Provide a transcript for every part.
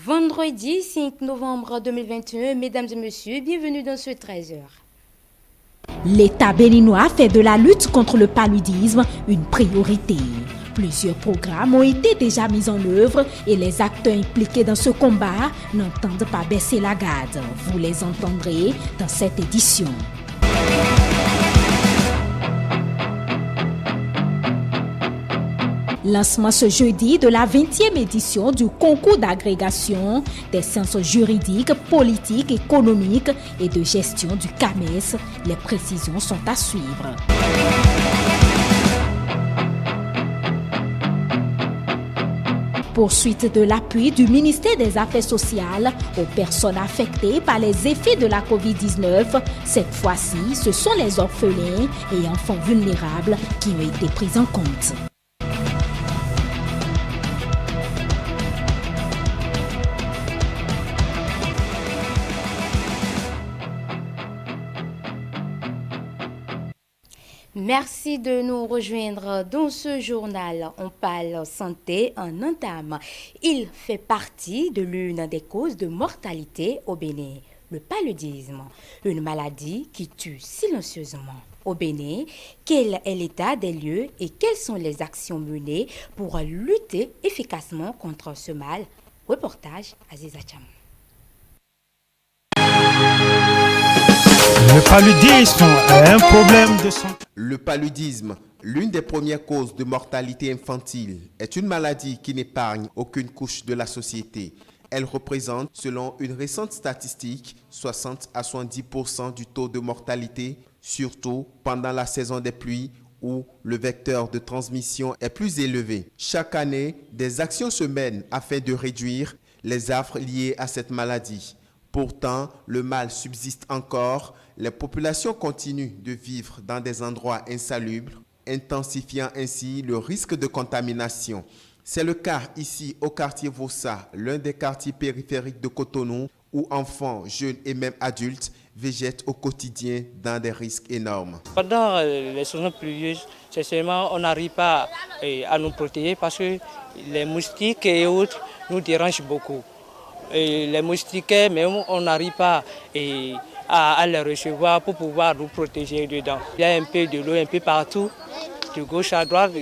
Vendredi 5 novembre 2021, mesdames et messieurs, bienvenue dans ce 13h. L'État béninois fait de la lutte contre le paludisme une priorité. Plusieurs programmes ont été déjà mis en œuvre et les acteurs impliqués dans ce combat n'entendent pas baisser la garde. Vous les entendrez dans cette édition. Lancement ce jeudi de la 20e édition du concours d'agrégation des sciences juridiques, politiques, économiques et de gestion du CAMES. Les précisions sont à suivre. Poursuite de l'appui du ministère des Affaires sociales aux personnes affectées par les effets de la COVID-19. Cette fois-ci, ce sont les orphelins et enfants vulnérables qui ont été pris en compte. Merci de nous rejoindre dans ce journal. On parle santé en entame. Il fait partie de l'une des causes de mortalité au Bénin, le paludisme, une maladie qui tue silencieusement. Au Bénin, quel est l'état des lieux et quelles sont les actions menées pour lutter efficacement contre ce mal? Reportage Aziza Cham. Le paludisme est un problème de santé. Le paludisme, l'une des premières causes de mortalité infantile, est une maladie qui n'épargne aucune couche de la société. Elle représente, selon une récente statistique, 60 à 70% du taux de mortalité, surtout pendant la saison des pluies où le vecteur de transmission est plus élevé. Chaque année, des actions se mènent afin de réduire les affres liés à cette maladie. Pourtant, le mal subsiste encore. Les populations continuent de vivre dans des endroits insalubres, intensifiant ainsi le risque de contamination. C'est le cas ici au quartier Vossa, l'un des quartiers périphériques de Cotonou, où enfants, jeunes et même adultes végètent au quotidien dans des risques énormes. Pendant les saisons pluvieuses, sincèrement, on n'arrive pas à nous protéger parce que les moustiques et autres nous dérangent beaucoup. Et les moustiquaires, même on n'arrive pas à les recevoir pour pouvoir nous protéger dedans. Il y a un peu de l'eau un peu partout, de gauche à droite,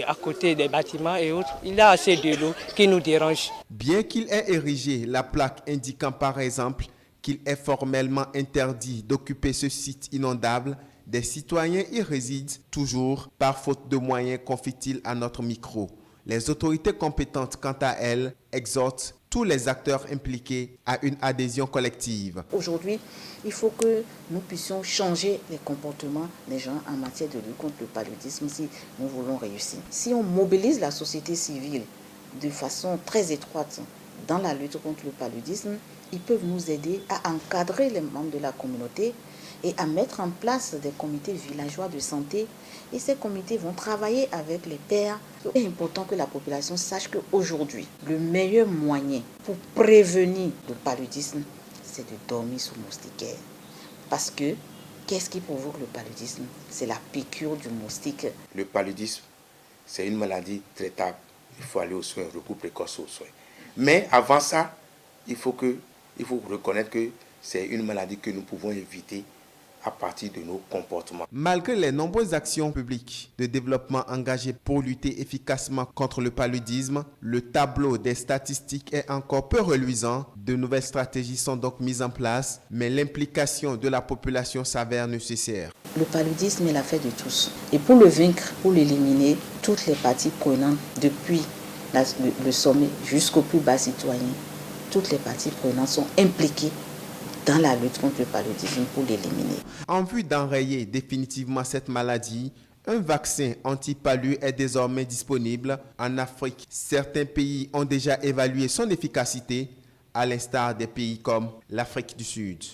à côté des bâtiments et autres. Il y a assez de l'eau qui nous dérange. Bien qu'il ait érigé la plaque indiquant par exemple qu'il est formellement interdit d'occuper ce site inondable, des citoyens y résident toujours par faute de moyens, confie-t-il à notre micro. Les autorités compétentes, quant à elles, exhortent tous les acteurs impliqués à une adhésion collective. Aujourd'hui, il faut que nous puissions changer les comportements des gens en matière de lutte contre le paludisme si nous voulons réussir. Si on mobilise la société civile de façon très étroite dans la lutte contre le paludisme, ils peuvent nous aider à encadrer les membres de la communauté et à mettre en place des comités villageois de santé. Et ces comités vont travailler avec les pairs. C'est important que la population sache qu'aujourd'hui, le meilleur moyen pour prévenir le paludisme, c'est de dormir sous moustiquaire. Parce que, qu'est-ce qui provoque le paludisme? C'est la piqûre du moustique. Le paludisme, c'est une maladie traitable. Il faut aller aux soins, recours précoce aux soins. Mais avant ça, il faut reconnaître que c'est une maladie que nous pouvons éviter à partir de nos comportements. Malgré les nombreuses actions publiques de développement engagées pour lutter efficacement contre le paludisme, le tableau des statistiques est encore peu reluisant. De nouvelles stratégies sont donc mises en place, mais l'implication de la population s'avère nécessaire. Le paludisme est l'affaire de tous. Et pour le vaincre, pour l'éliminer, toutes les parties prenantes, depuis le sommet jusqu'au plus bas citoyen, toutes les parties prenantes sont impliquées dans la lutte contre le paludisme pour l'éliminer. En vue d'enrayer définitivement cette maladie, un vaccin anti-palu est désormais disponible en Afrique. Certains pays ont déjà évalué son efficacité, à l'instar des pays comme l'Afrique du Sud.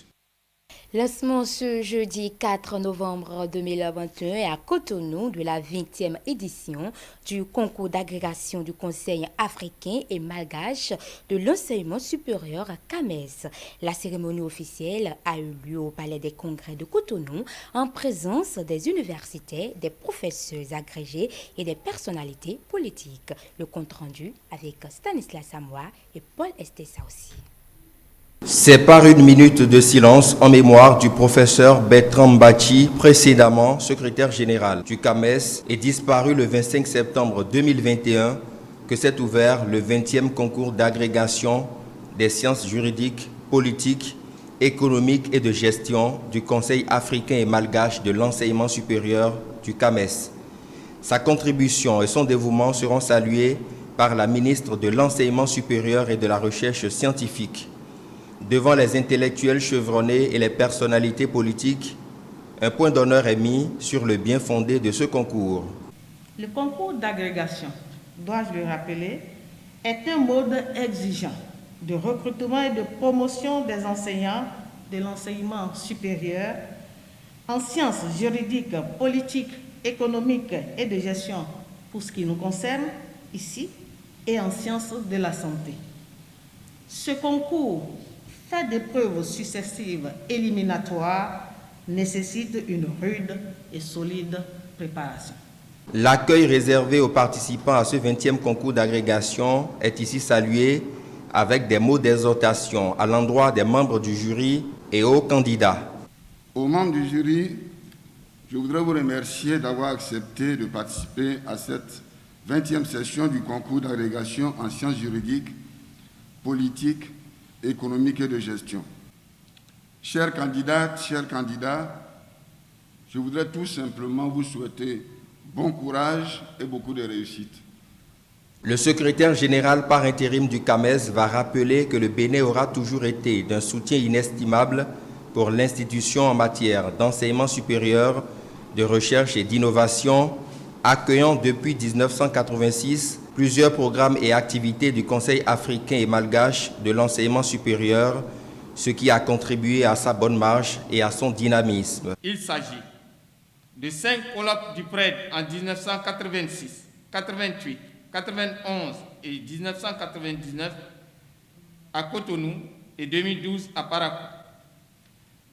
Lancement ce jeudi 4 novembre 2021 à Cotonou de la 20e édition du concours d'agrégation du Conseil africain et malgache de l'enseignement supérieur à CAMES. La cérémonie officielle a eu lieu au Palais des Congrès de Cotonou en présence des universitaires, des professeurs agrégés et des personnalités politiques. Le compte rendu avec Stanislas Samoa et Paul Estessa aussi. C'est par une minute de silence en mémoire du professeur Bertrand Bachi, précédemment secrétaire général du CAMES et disparu le 25 septembre 2021, que s'est ouvert le 20e concours d'agrégation des sciences juridiques, politiques, économiques et de gestion du Conseil africain et malgache de l'enseignement supérieur du CAMES. Sa contribution et son dévouement seront salués par la ministre de l'Enseignement supérieur et de la Recherche scientifique. Devant les intellectuels chevronnés et les personnalités politiques, un point d'honneur est mis sur le bien fondé de ce concours. Le concours d'agrégation, dois-je le rappeler, est un mode exigeant de recrutement et de promotion des enseignants de l'enseignement supérieur en sciences juridiques, politiques, économiques et de gestion pour ce qui nous concerne ici et en sciences de la santé. Ce concours fait des preuves successives éliminatoires nécessite une rude et solide préparation. L'accueil réservé aux participants à ce 20e concours d'agrégation est ici salué avec des mots d'exhortation à l'endroit des membres du jury et aux candidats. Aux membres du jury, je voudrais vous remercier d'avoir accepté de participer à cette 20e session du concours d'agrégation en sciences juridiques, politiques, économique et de gestion. Chères candidates, chers candidats, je voudrais tout simplement vous souhaiter bon courage et beaucoup de réussite. Le secrétaire général par intérim du CAMES va rappeler que le Bénin aura toujours été d'un soutien inestimable pour l'institution en matière d'enseignement supérieur, de recherche et d'innovation, accueillant depuis 1986 plusieurs programmes et activités du Conseil africain et malgache de l'enseignement supérieur, ce qui a contribué à sa bonne marche et à son dynamisme. Il s'agit de 5 colloques du PRED en 1986, 88, 91 et 1999 à Cotonou et 2012 à Parakou.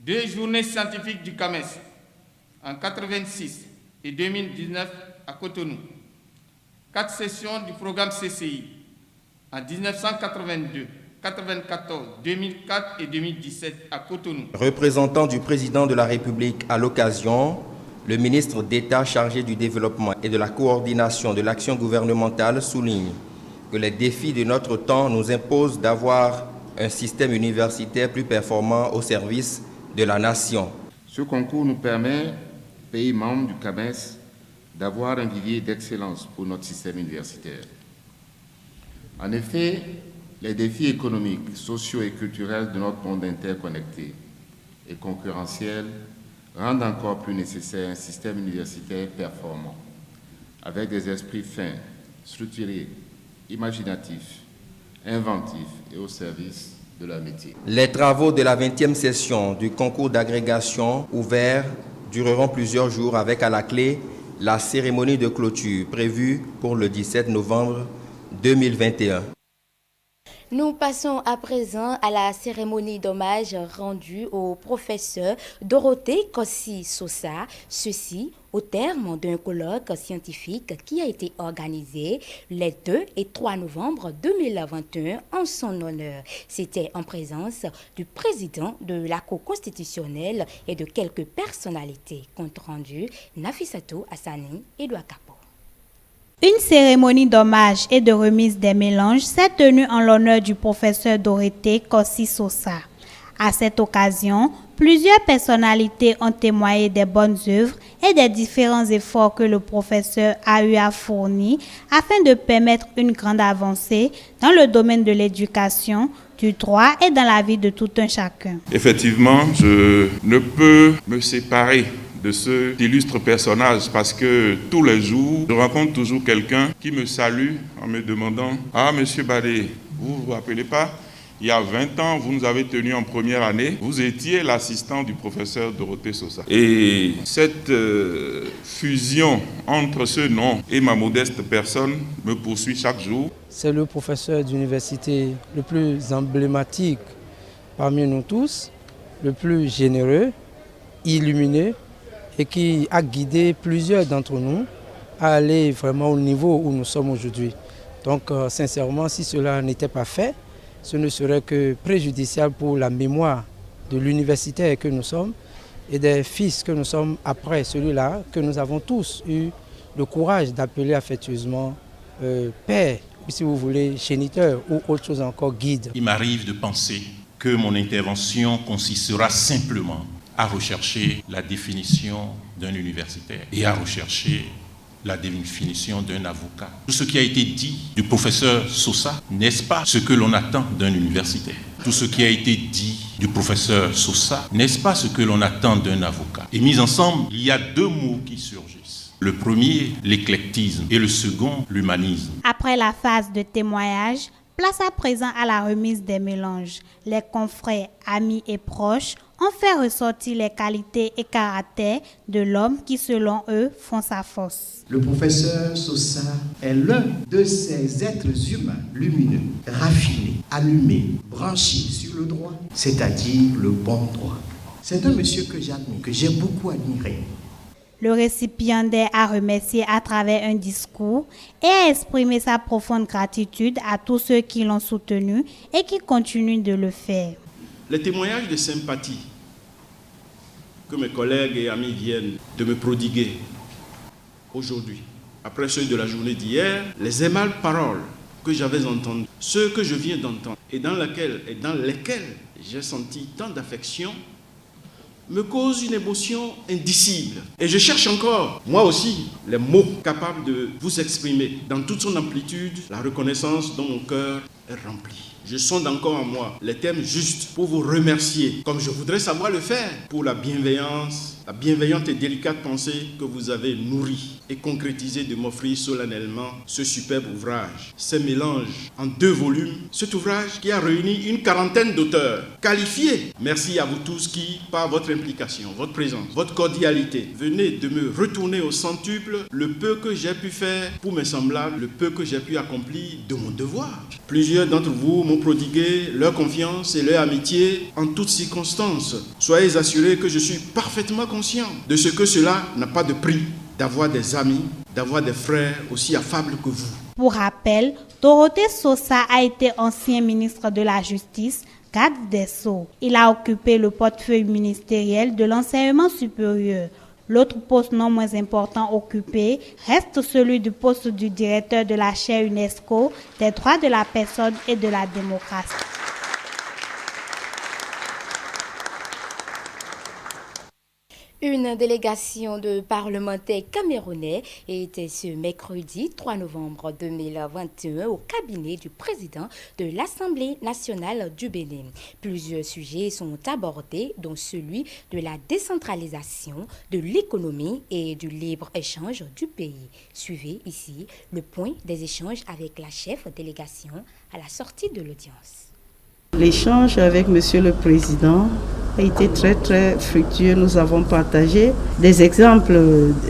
2 journées scientifiques du CAMES en 86 et 2019 à Cotonou. 4 sessions du programme CCI en 1982, 94, 2004 et 2017 à Cotonou. Représentant du président de la République à l'occasion, le ministre d'État chargé du développement et de la coordination de l'action gouvernementale souligne que les défis de notre temps nous imposent d'avoir un système universitaire plus performant au service de la nation. Ce concours nous permet, pays membres du CAMES, d'avoir un vivier d'excellence pour notre système universitaire. En effet, les défis économiques, sociaux et culturels de notre monde interconnecté et concurrentiel rendent encore plus nécessaire un système universitaire performant, avec des esprits fins, structurés, imaginatifs, inventifs et au service de leur métier. Les travaux de la 20e session du concours d'agrégation ouvert dureront plusieurs jours avec à la clé la cérémonie de clôture prévue pour le 17 novembre 2021. Nous passons à présent à la cérémonie d'hommage rendue au professeur Dorothée Kossi-Sosa, ceci au terme d'un colloque scientifique qui a été organisé les 2 et 3 novembre 2021 en son honneur. C'était en présence du président de la Cour constitutionnelle et de quelques personnalités. Compte rendu, Nafissatou Hassani et Edouard Capo. Une cérémonie d'hommage et de remise des mélanges s'est tenue en l'honneur du professeur Dorothée Kossi-Sosa. À cette occasion, plusieurs personnalités ont témoigné des bonnes œuvres et des différents efforts que le professeur a eu à fournir afin de permettre une grande avancée dans le domaine de l'éducation, du droit et dans la vie de tout un chacun. Effectivement, je ne peux me séparer de ce illustre personnage parce que tous les jours, je rencontre toujours quelqu'un qui me salue en me demandant « Ah, monsieur Badé, vous vous rappelez pas ? Il y a 20 ans, vous nous avez tenus en première année. Vous étiez l'assistant du professeur Dorothée Sosa. Et cette fusion entre ce nom et ma modeste personne me poursuit chaque jour. C'est le professeur d'université le plus emblématique parmi nous tous, le plus généreux, illuminé et qui a guidé plusieurs d'entre nous à aller vraiment au niveau où nous sommes aujourd'hui. Donc sincèrement, si cela n'était pas fait, ce ne serait que préjudiciable pour la mémoire de l'universitaire que nous sommes et des fils que nous sommes après celui-là, que nous avons tous eu le courage d'appeler affectueusement père, si vous voulez, géniteur ou autre chose encore, guide. Il m'arrive de penser que mon intervention consistera simplement à rechercher la définition d'un universitaire et à rechercher la définition d'un avocat. Tout ce qui a été dit du professeur Sosa, n'est-ce pas ce que l'on attend d'un universitaire? Tout ce qui a été dit du professeur Sosa, n'est-ce pas ce que l'on attend d'un avocat? Et mis ensemble, il y a deux mots qui surgissent. Le premier, l'éclectisme, et le second, l'humanisme. Après la phase de témoignage, place à présent à la remise des mélanges. Les confrères, amis et proches ont fait ressortir les qualités et caractères de l'homme qui, selon eux, font sa force. Le professeur Sosa est l'un de ces êtres humains lumineux, raffinés, allumés, branchés sur le droit, c'est-à-dire le bon droit. C'est un monsieur que j'admire, que j'ai beaucoup admiré. Le récipiendaire a remercié à travers un discours et a exprimé sa profonde gratitude à tous ceux qui l'ont soutenu et qui continuent de le faire. Les témoignages de sympathie que mes collègues et amis viennent de me prodiguer aujourd'hui, après ceux de la journée d'hier, les aimables paroles que j'avais entendues, ceux que je viens d'entendre et dans lesquels j'ai senti tant d'affection, me cause une émotion indicible. Et je cherche encore, moi aussi, les mots capables de vous exprimer dans toute son amplitude la reconnaissance dont mon cœur est rempli. Je sonde encore en moi les termes justes pour vous remercier, comme je voudrais savoir le faire, pour la bienveillante et délicate pensée que vous avez nourrie et concrétisée de m'offrir solennellement ce superbe ouvrage. Ces mélanges en 2 volumes, cet ouvrage qui a réuni une 40aine d'auteurs qualifiés. Merci à vous tous qui, par votre implication, votre présence, votre cordialité, venez de me retourner au centuple le peu que j'ai pu faire pour mes semblables, le peu que j'ai pu accomplir de mon devoir. Plusieurs d'entre vous m'ont prodigué leur confiance et leur amitié en toutes circonstances. Soyez assurés que je suis parfaitement conscient de ce que cela n'a pas de prix, d'avoir des amis, d'avoir des frères aussi affables que vous. Pour rappel, Dorothée Sosa a été ancien ministre de la Justice, garde des Sceaux. Il a occupé le portefeuille ministériel de l'enseignement supérieur. L'autre poste non moins important occupé reste celui du poste du directeur de la chaire UNESCO des droits de la personne et de la démocratie. Une délégation de parlementaires camerounais était ce mercredi 3 novembre 2021 au cabinet du président de l'Assemblée nationale du Bénin. Plusieurs sujets sont abordés, dont celui de la décentralisation, de l'économie et du libre-échange du pays. Suivez ici le point des échanges avec la chef délégation à la sortie de l'audience. L'échange avec Monsieur le Président a été très fructueux. Nous avons partagé des exemples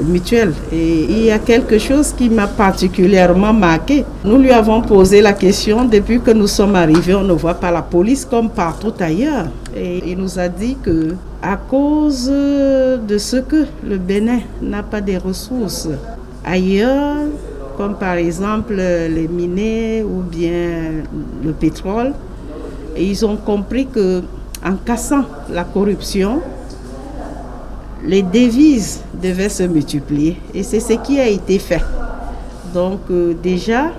mutuels. Et il y a quelque chose qui m'a particulièrement marqué. Nous lui avons posé la question, depuis que nous sommes arrivés, on ne voit pas la police comme partout ailleurs. Et il nous a dit que à cause de ce que le Bénin n'a pas de ressources ailleurs, comme par exemple les mines ou bien le pétrole, et ils ont compris qu'en cassant la corruption, les devises devaient se multiplier. Et c'est ce qui a été fait. Donc déjà,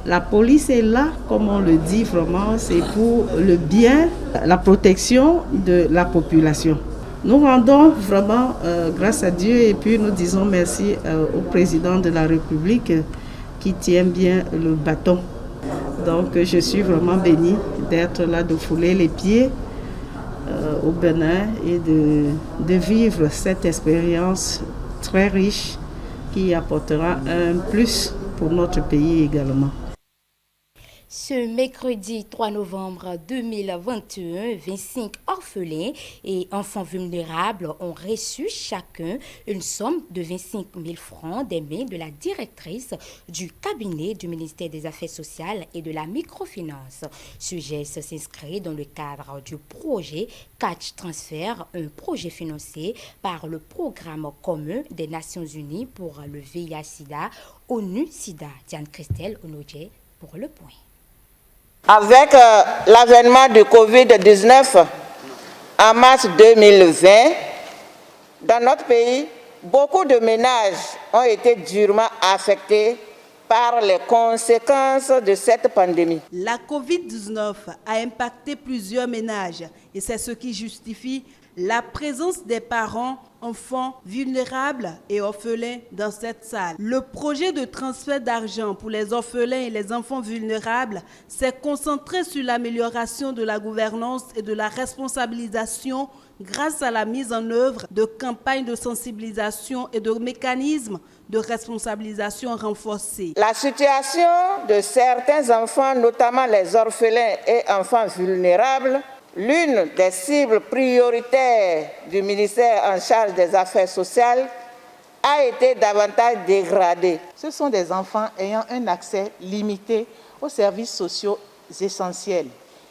la police est là, comme on le dit vraiment, c'est pour le bien, la protection de la population. Nous rendons vraiment grâce à Dieu et puis nous disons merci au président de la République qui tient bien le bâton. Donc je suis vraiment bénie d'être là, de fouler les pieds au Bénin et de vivre cette expérience très riche qui apportera un plus pour notre pays également. Ce mercredi 3 novembre 2021, 25 orphelins et enfants vulnérables ont reçu chacun une somme de 25 000 francs des mains de la directrice du cabinet du ministère des Affaires sociales et de la microfinance. Ce geste s'inscrit dans le cadre du projet Catch Transfer, un projet financé par le programme commun des Nations Unies pour le VIH-Sida, ONU-Sida. Diane Christelle Onodje pour le point. Avec l'avènement du Covid-19 en mars 2020, dans notre pays, beaucoup de ménages ont été durement affectés par les conséquences de cette pandémie. La Covid-19 a impacté plusieurs ménages et c'est ce qui justifie la présence des parents, enfants vulnérables et orphelins dans cette salle. Le projet de transfert d'argent pour les orphelins et les enfants vulnérables s'est concentré sur l'amélioration de la gouvernance et de la responsabilisation grâce à la mise en œuvre de campagnes de sensibilisation et de mécanismes de responsabilisation renforcés. La situation de certains enfants, notamment les orphelins et enfants vulnérables, l'une des cibles prioritaires du ministère en charge des Affaires sociales, a été davantage dégradée. Ce sont des enfants ayant un accès limité aux services sociaux essentiels,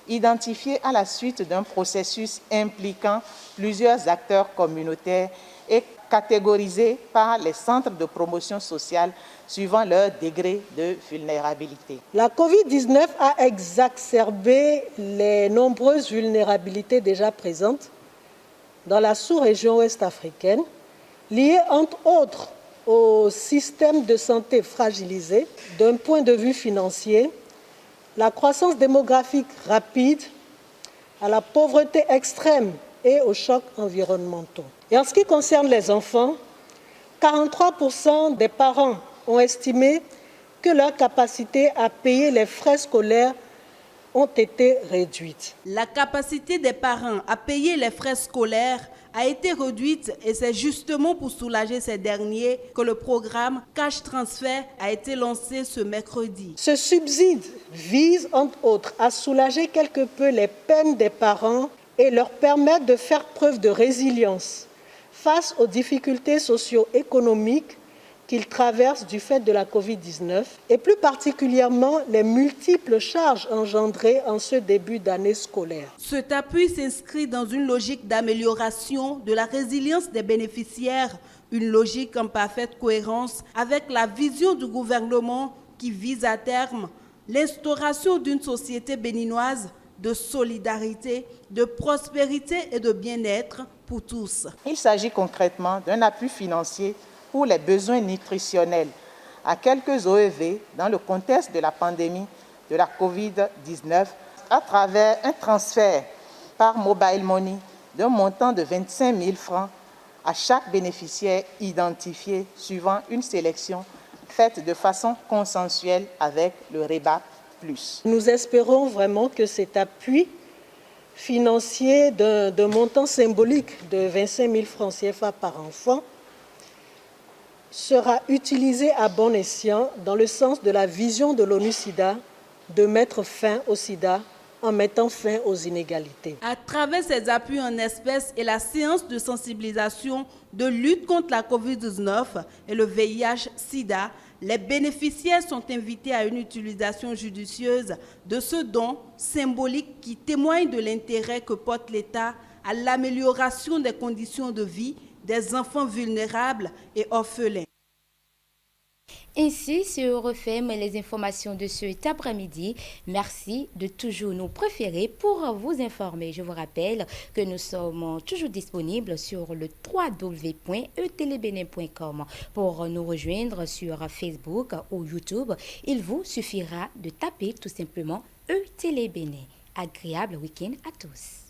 identifiés à la suite d'un processus impliquant plusieurs acteurs communautaires et catégorisés par les centres de promotion sociale suivant leur degré de vulnérabilité. La Covid-19 a exacerbé les nombreuses vulnérabilités déjà présentes dans la sous-région ouest-africaine, liées entre autres au système de santé fragilisé d'un point de vue financier, la croissance démographique rapide, à la pauvreté extrême et aux chocs environnementaux. Et en ce qui concerne les enfants, 43% des parents ont estimé que leur capacité à payer les frais scolaires ont été réduites. La capacité des parents à payer les frais scolaires a été réduite et c'est justement pour soulager ces derniers que le programme Cash Transfer a été lancé ce mercredi. Ce subside vise, entre autres, à soulager quelque peu les peines des parents et leur permettre de faire preuve de résilience face aux difficultés socio-économiques qu'ils traversent du fait de la Covid-19 et plus particulièrement les multiples charges engendrées en ce début d'année scolaire. Cet appui s'inscrit dans une logique d'amélioration de la résilience des bénéficiaires, une logique en parfaite cohérence avec la vision du gouvernement qui vise à terme l'instauration d'une société béninoise de solidarité, de prospérité et de bien-être pour tous. Il s'agit concrètement d'un appui financier pour les besoins nutritionnels à quelques OEV dans le contexte de la pandémie de la Covid-19 à travers un transfert par mobile money d'un montant de 25 000 francs à chaque bénéficiaire identifié suivant une sélection faite de façon consensuelle avec le REBA+. Nous espérons vraiment que cet appui financier d'un montant symbolique de 25 000 francs CFA par enfant sera utilisé à bon escient dans le sens de la vision de l'ONU-Sida de mettre fin au sida en mettant fin aux inégalités. À travers ces appuis en espèces et la séance de sensibilisation de lutte contre la COVID-19 et le VIH-Sida, les bénéficiaires sont invités à une utilisation judicieuse de ce don symbolique qui témoigne de l'intérêt que porte l'État à l'amélioration des conditions de vie des enfants vulnérables et orphelins. Ainsi se referment les informations de cet après-midi. Merci de toujours nous préférer pour vous informer. Je vous rappelle que nous sommes toujours disponibles sur le www.etelebenin.com. Pour nous rejoindre sur Facebook ou YouTube, il vous suffira de taper tout simplement E-Télé Bénin. Agréable week-end à tous.